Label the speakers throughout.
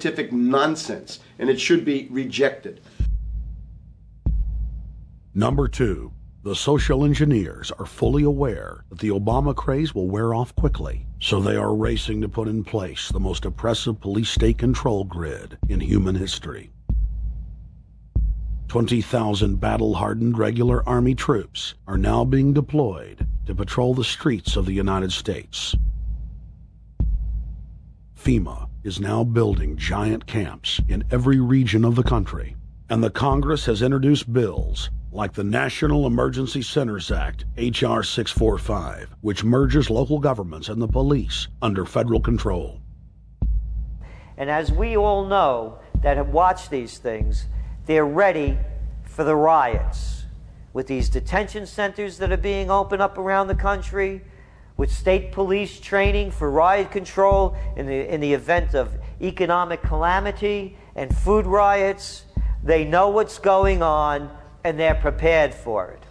Speaker 1: Scientific nonsense, and it should be rejected.
Speaker 2: Number 2, the social engineers are fully aware that the Obama craze will wear off quickly, so they are racing to put in place the most oppressive police state control grid in human history. 20,000 battle-hardened regular Army troops are now being deployed to patrol the streets of the United States. FEMA is now building giant camps in every region of the country, and the Congress has introduced bills like the National Emergency Centers Act, H.R. 645, which merges local governments and the police under federal control.
Speaker 3: And as we all know that have watched these things, they're ready for the riots. With these detention centers that are being opened up around the country, with state police training for riot control in the event of economic calamity and food riots, they know what's going on and they're prepared for it.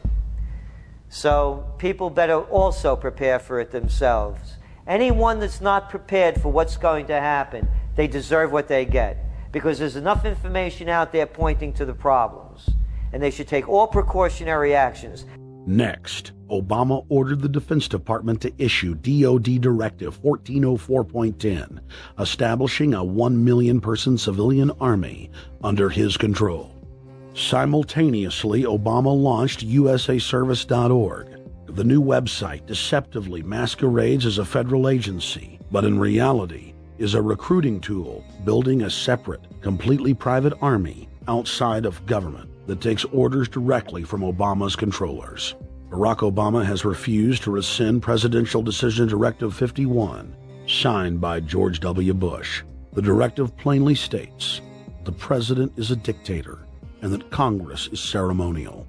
Speaker 3: So people better also prepare for it themselves. Anyone that's not prepared for what's going to happen, they deserve what they get, because there's enough information out there pointing to the problems, and they should take all precautionary actions.
Speaker 2: Next, Obama ordered the Defense Department to issue DoD Directive 1404.10, establishing a 1 million person civilian army under his control. Simultaneously, Obama launched USAService.org. The new website deceptively masquerades as a federal agency, but in reality is a recruiting tool building a separate, completely private army outside of government that takes orders directly from Obama's controllers. Barack Obama has refused to rescind Presidential Decision Directive 51, signed by George W. Bush. The directive plainly states the president is a dictator and that Congress is ceremonial.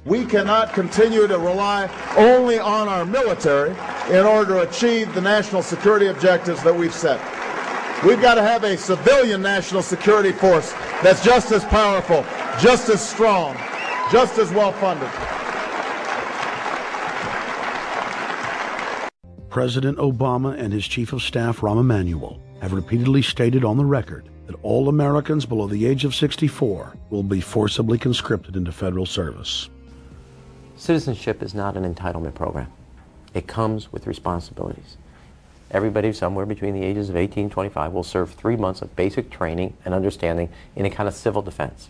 Speaker 4: We cannot continue to rely only on our military in order to achieve the national security objectives that we've set. We've got to have a civilian national security force that's just as powerful, just as strong, just as well funded.
Speaker 2: President Obama and his Chief of Staff, Rahm Emanuel, have repeatedly stated on the record that all Americans below the age of 64 will be forcibly conscripted into federal service.
Speaker 5: Citizenship is not an entitlement program. It comes with responsibilities. Everybody somewhere between the ages of 18 and 25 will serve 3 months of basic training and understanding in a kind of civil defense.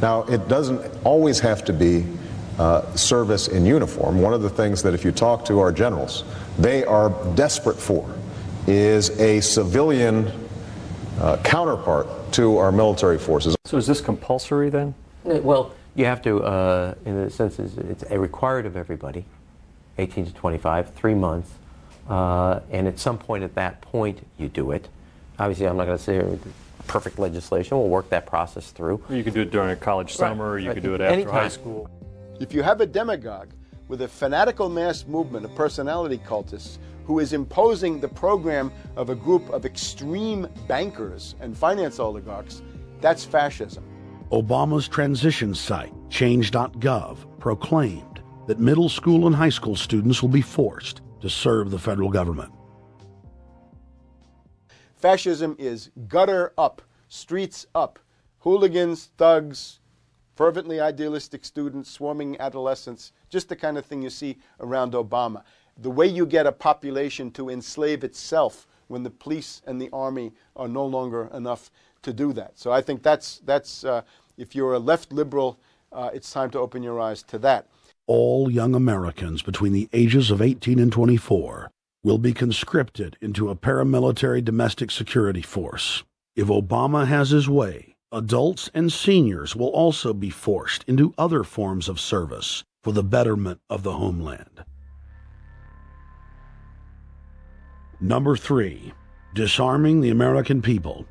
Speaker 6: Now, it doesn't always have to be service in uniform. One of the things that if you talk to our generals, they are desperate for is a civilian counterpart to our military forces.
Speaker 7: So is this compulsory then?
Speaker 5: Well, you have to, in a sense, it's a required of everybody, 18 to 25, 3 months, and at some point at that point you do it. Obviously, I'm not going to say perfect legislation. We'll work that process through.
Speaker 7: Or you could do it during a college summer, or you could do it after high school.
Speaker 1: If you have a demagogue with a fanatical mass movement of personality cultists who is imposing the program of a group of extreme bankers and finance oligarchs, that's fascism.
Speaker 2: Obama's transition site, change.gov, proclaimed that middle school and high school students will be forced to serve the federal government.
Speaker 1: Fascism is gutter up, streets up, hooligans, thugs, fervently idealistic students, swarming adolescents, just the kind of thing you see around Obama. The way you get a population to enslave itself when the police and the army are no longer enough to do that. So I think that's if you're a left liberal, it's time to open your eyes to that.
Speaker 2: All young Americans between the ages of 18 and 24 will be conscripted into a paramilitary domestic security force. If Obama has his way, adults and seniors will also be forced into other forms of service for the betterment of the homeland. Number 3, disarming the American people.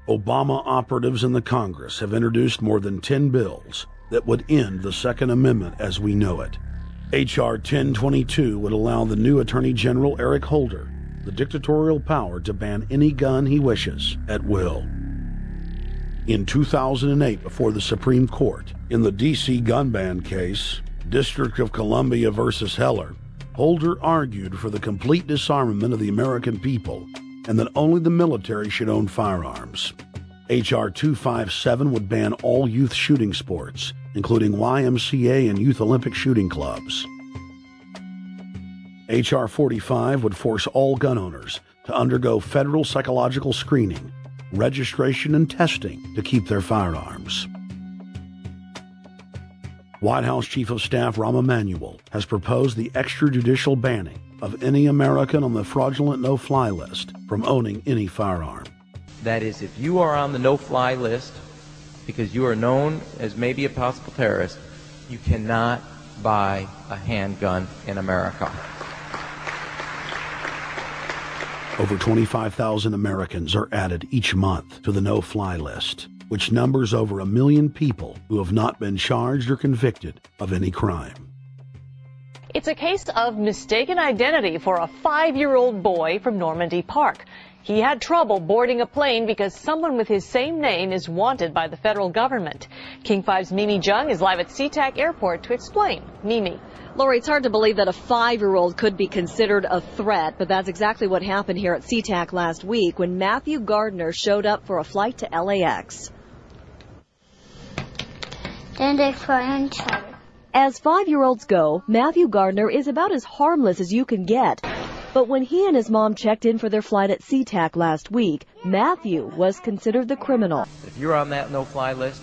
Speaker 2: Obama operatives in the Congress have introduced more than 10 bills that would end the Second Amendment as we know it. H.R. 1022 would allow the new Attorney General Eric Holder the dictatorial power to ban any gun he wishes at will. In 2008, before the Supreme Court, in the D.C. gun ban case, District of Columbia versus Heller, Holder argued for the complete disarmament of the American people and that only the military should own firearms. H.R. 257 would ban all youth shooting sports, including YMCA and Youth Olympic shooting clubs. H.R. 45 would force all gun owners to undergo federal psychological screening, registration, and testing to keep their firearms. White House Chief of Staff Rahm Emanuel has proposed the extrajudicial banning of any American on the fraudulent no-fly list from owning any firearm.
Speaker 8: That is, if you are on the no-fly list because you are known as maybe a possible terrorist, you cannot buy a handgun in America.
Speaker 2: Over 25,000 Americans are added each month to the no-fly list, which numbers over 1 million people who have not been charged or convicted of any crime.
Speaker 9: It's a case of mistaken identity for a 5-year-old boy from Normandy Park. He had trouble boarding a plane because someone with his same name is wanted by the federal government. King 5's Mimi Jung is live at SeaTac Airport to explain. Mimi.
Speaker 10: Lori, it's hard to believe that a 5-year-old could be considered a threat, but that's exactly what happened here at SeaTac last week when Matthew Gardner showed up for a flight to LAX. As 5-year-olds go, Matthew Gardner is about as harmless as you can get. But when he and his mom checked in for their flight at SeaTac last week, Matthew was considered the criminal.
Speaker 8: If you're on that no-fly list,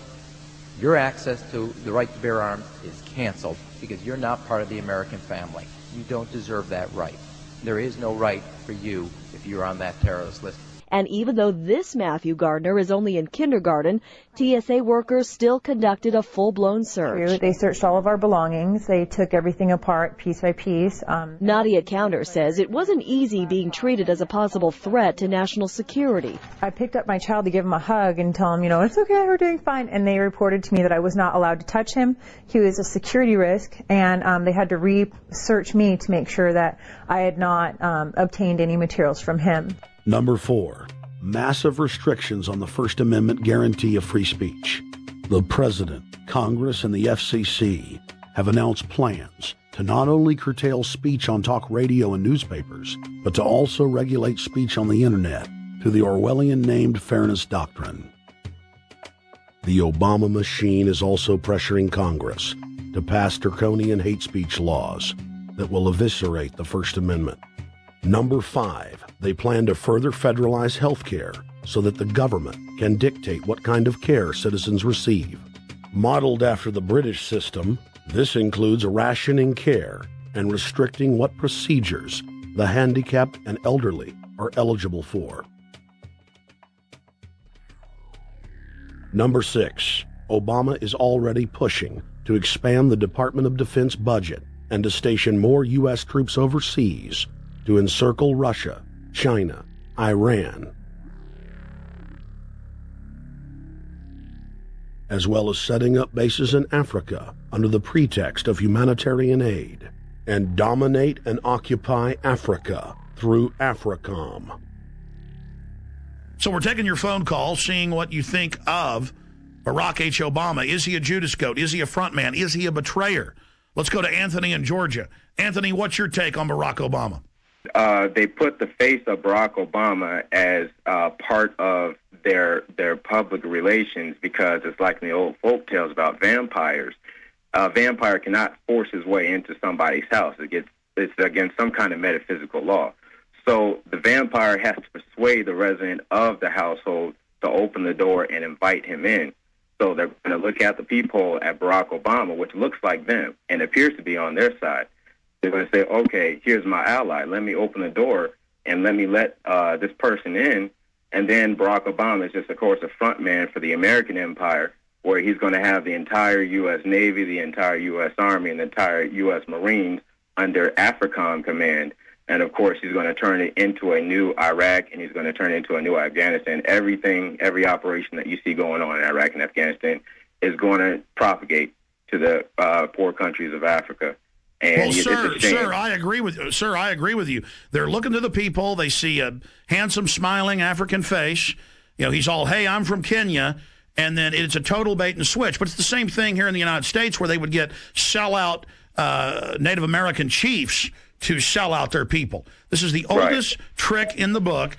Speaker 8: your access to the right to bear arms is canceled because you're not part of the American family. You don't deserve that right. There is no right for you if you're on that terrorist list.
Speaker 10: And even though this Matthew Gardner is only in kindergarten, TSA workers still conducted a full-blown search.
Speaker 11: They searched all of our belongings. They took everything apart piece by piece.
Speaker 10: Nadia Counter says it wasn't easy being treated as a possible threat to national security.
Speaker 11: I picked up my child to give him a hug and tell him, it's okay, we're doing fine. And they reported to me that I was not allowed to touch him. He was a security risk, and they had to re-search me to make sure that I had not obtained any materials from him.
Speaker 2: Number 4, massive restrictions on the First Amendment guarantee of free speech. The President, Congress, and the FCC have announced plans to not only curtail speech on talk radio and newspapers, but to also regulate speech on the Internet through the Orwellian-named Fairness Doctrine. The Obama machine is also pressuring Congress to pass draconian hate speech laws that will eviscerate the First Amendment. Number 5, they plan to further federalize health care so that the government can dictate what kind of care citizens receive. Modeled after the British system, this includes rationing care and restricting what procedures the handicapped and elderly are eligible for. Number 6, Obama is already pushing to expand the Department of Defense budget and to station more U.S. troops overseas to encircle Russia, China, Iran, as well as setting up bases in Africa under the pretext of humanitarian aid, and dominate and occupy Africa through AFRICOM.
Speaker 12: So we're taking your phone call, seeing what you think of Barack H. Obama. Is he a Judas goat? Is he a front man? Is he a betrayer? Let's go to Anthony in Georgia. Anthony, what's your take on Barack Obama?
Speaker 13: They put the face of Barack Obama as part of their public relations because it's like in the old folk tales about vampires. A vampire cannot force his way into somebody's house. It's against some kind of metaphysical law. So the vampire has to persuade the resident of the household to open the door and invite him in. So they're going to look at the peephole at Barack Obama, which looks like them and appears to be on their side. They're going to say, okay, here's my ally. Let me open the door and let me let this person in. And then Barack Obama is just, of course, a front man for the American empire, where he's going to have the entire U.S. Navy, the entire U.S. Army, and the entire U.S. Marines under AFRICOM command. And, of course, he's going to turn it into a new Iraq, and he's going to turn it into a new Afghanistan. Every operation that you see going on in Iraq and Afghanistan is going to propagate to the poor countries of Africa. And
Speaker 12: well, sir, I agree with you. They're looking to the people. They see a handsome, smiling African face. He's all, hey, I'm from Kenya. And then it's a total bait and switch. But it's the same thing here in the United States where they would get sellout Native American chiefs to sell out their people. This is the oldest trick in the book.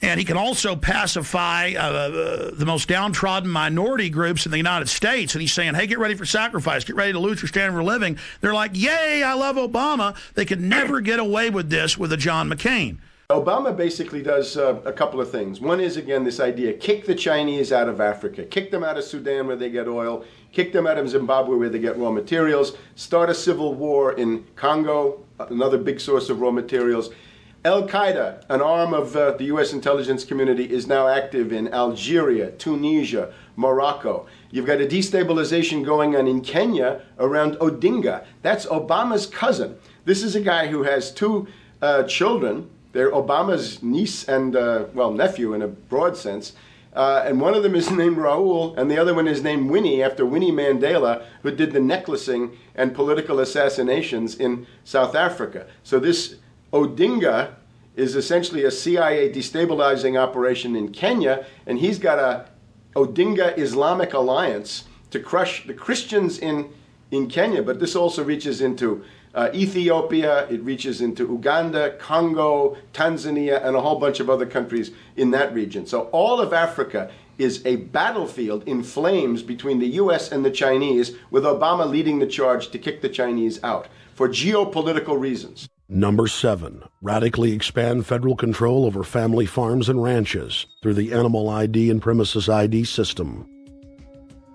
Speaker 12: And he can also pacify the most downtrodden minority groups in the United States. And he's saying, hey, get ready for sacrifice. Get ready to lose your standard of living. They're like, yay, I love Obama. They could never get away with this with a John McCain.
Speaker 1: Obama basically does a couple of things. One is, again, this idea, kick the Chinese out of Africa. Kick them out of Sudan where they get oil. Kick them out of Zimbabwe where they get raw materials. Start a civil war in Congo, another big source of raw materials. Al-Qaeda, an arm of the U.S. intelligence community, is now active in Algeria, Tunisia, Morocco. You've got a destabilization going on in Kenya around Odinga. That's Obama's cousin. This is a guy who has two children. They're Obama's niece and, well, nephew in a broad sense. And one of them is named Raul, and the other one is named Winnie, after Winnie Mandela, who did the necklacing and political assassinations in South Africa. So this Odinga is essentially a CIA destabilizing operation in Kenya, and he's got a Odinga Islamic Alliance to crush the Christians in Kenya, but this also reaches into Ethiopia, it reaches into Uganda, Congo, Tanzania, and a whole bunch of other countries in that region. So all of Africa is a battlefield in flames between the US and the Chinese, with Obama leading the charge to kick the Chinese out for geopolitical reasons.
Speaker 2: Number 7, radically expand federal control over family farms and ranches through the Animal ID and Premises ID system.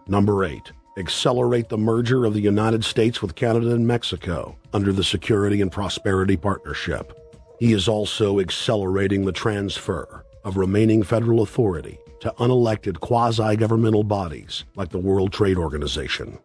Speaker 2: Number 8, accelerate the merger of the United States with Canada and Mexico under the Security and Prosperity Partnership. He is also accelerating the transfer of remaining federal authority to unelected quasi-governmental bodies like the World Trade Organization.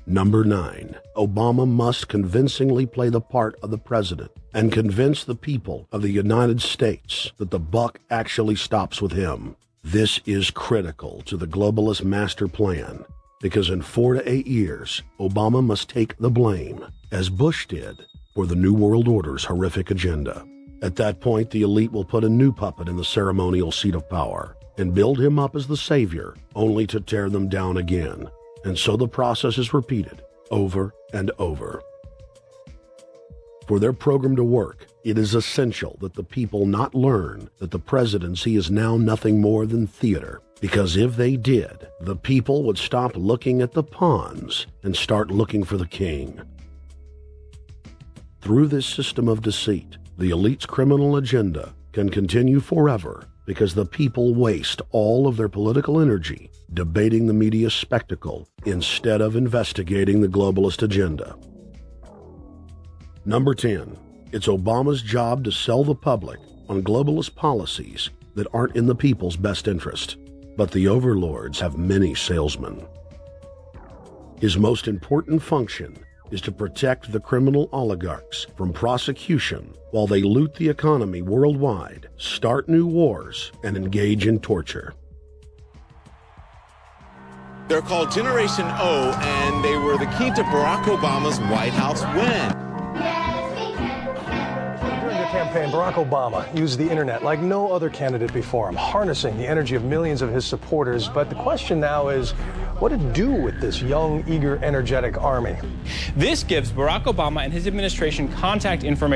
Speaker 2: Number 9, Obama must convincingly play the part of the president and convince the people of the United States that the buck actually stops with him. This is critical to the globalist master plan, because in 4 to 8 years, Obama must take the blame, as Bush did, for the New World Order's horrific agenda. At that point, the elite will put a new puppet in the ceremonial seat of power and build him up as the savior, only to tear them down again. And so the process is repeated over and over. For their program to work, it is essential that the people not learn that the presidency is now nothing more than theater, because if they did, the people would stop looking at the pawns and start looking for the king. Through this system of deceit, the elite's criminal agenda can continue forever, because the people waste all of their political energy debating the media spectacle instead of investigating the globalist agenda. Number 10, it's Obama's job to sell the public on globalist policies that aren't in the people's best interest, but the overlords have many salesmen. His most important function is to protect the criminal oligarchs from prosecution while they loot the economy worldwide, start new wars, and engage in torture.
Speaker 14: They're called Generation O, and they were the key to Barack Obama's White House win.
Speaker 15: During the campaign, Barack Obama used the internet like no other candidate before him, harnessing the energy of millions of his supporters. But the question now is, what to do with this young, eager, energetic army?
Speaker 16: This gives Barack Obama and his administration contact information